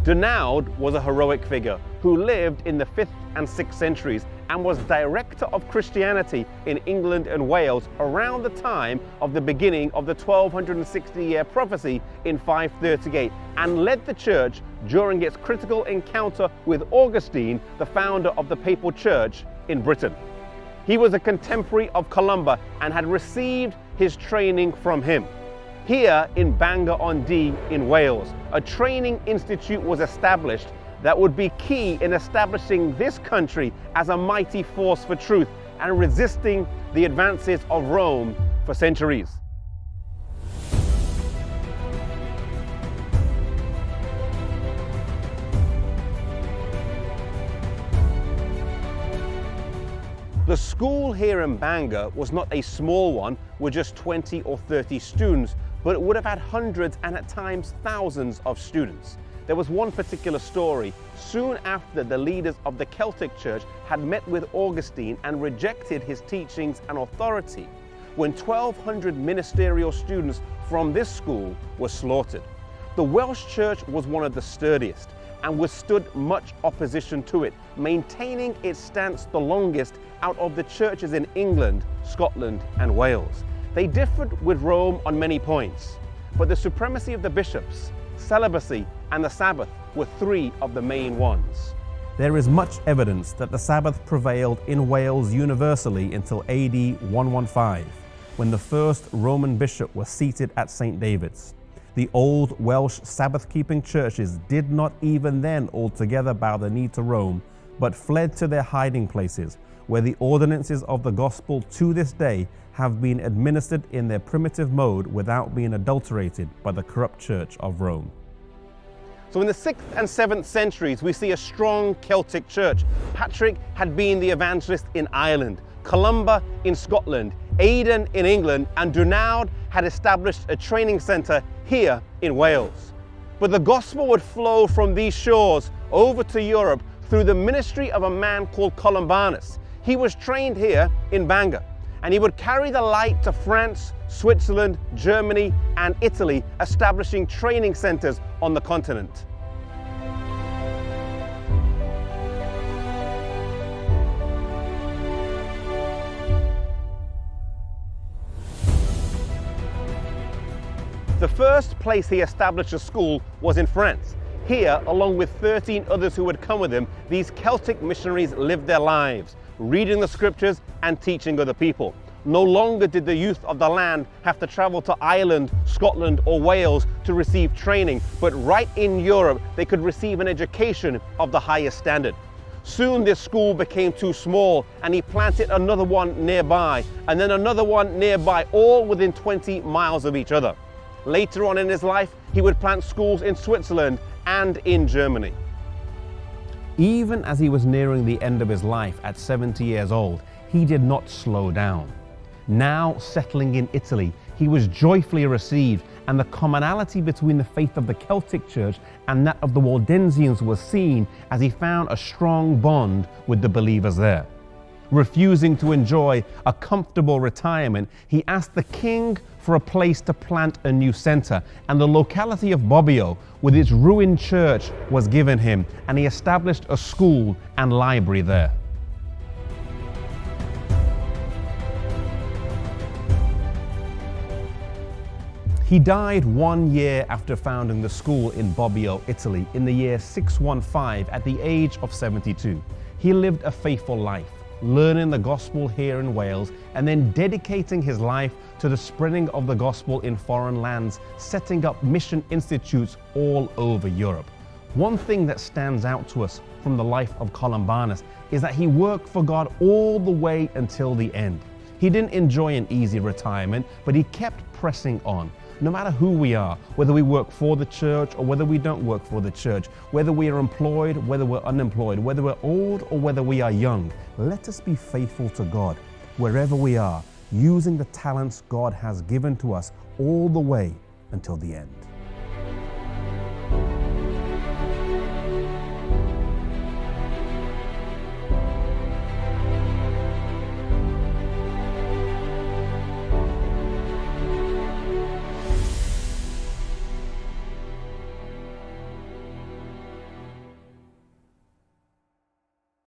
Dinaud was a heroic figure who lived in the 5th and 6th centuries and was director of Christianity in England and Wales around the time of the beginning of the 1260-year prophecy in 538, and led the church during its critical encounter with Augustine, the founder of the papal church in Britain. He was a contemporary of Kolumba and had received his training from him. Here in Bangor-on-Dee in Wales, a training institute was established that would be key in establishing this country as a mighty force for truth and resisting the advances of Rome for centuries. The school here in Bangor was not a small one with just 20 or 30 students, but it would have had hundreds and at times thousands of students. There was one particular story. Soon after, the leaders of the Celtic Church had met with Augustine and rejected his teachings and authority, when 1,200 ministerial students from this school were slaughtered. The Welsh Church was one of the sturdiest and withstood much opposition to it, maintaining its stance the longest out of the churches in England, Scotland, and Wales. They differed with Rome on many points, but the supremacy of the bishops, celibacy, and the Sabbath were three of the main ones. There is much evidence that the Sabbath prevailed in Wales universally until AD 115, when the first Roman bishop was seated at St. David's. The old Welsh Sabbath-keeping churches did not even then altogether bow the knee to Rome, but fled to their hiding places, where the ordinances of the gospel to this day have been administered in their primitive mode without being adulterated by the corrupt church of Rome. So in the 6th and 7th centuries, we see a strong Celtic church. Patrick had been the evangelist in Ireland, Kolumba in Scotland, Aidan in England, and Dinaud had established a training centre here in Wales. But the gospel would flow from these shores over to Europe through the ministry of a man called Columbanus. He was trained here in Bangor, and he would carry the light to France, Switzerland, Germany, and Italy, establishing training centers on the continent. The first place he established a school was in France. Here, along with 13 others who would come with him, these Celtic missionaries lived their lives, reading the scriptures and teaching other people. No longer did the youth of the land have to travel to Ireland, Scotland, or Wales to receive training, but right in Europe they could receive an education of the highest standard. Soon this school became too small, and he planted another one nearby, and then another one nearby, all within 20 miles of each other. Later on in his life, he would plant schools in Switzerland and in Germany. Even as he was nearing the end of his life at 70 years old, he did not slow down. Now settling in Italy, he was joyfully received, and the commonality between the faith of the Celtic Church and that of the Waldensians was seen as he found a strong bond with the believers there. Refusing to enjoy a comfortable retirement, he asked the king for a place to plant a new center, and the locality of Bobbio with its ruined church was given him, and he established a school and library there. He died 1 year after founding the school in Bobbio, Italy, in the year 615 at the age of 72. He lived a faithful life, learning the gospel here in Wales, and then dedicating his life to the spreading of the gospel in foreign lands, setting up mission institutes all over Europe. One thing that stands out to us from the life of Columbanus is that he worked for God all the way until the end. He didn't enjoy an easy retirement, but he kept pressing on. No matter who we are, whether we work for the church or whether we don't work for the church, whether we are employed, whether we're unemployed, whether we're old or whether we are young, let us be faithful to God wherever we are, using the talents God has given to us all the way until the end.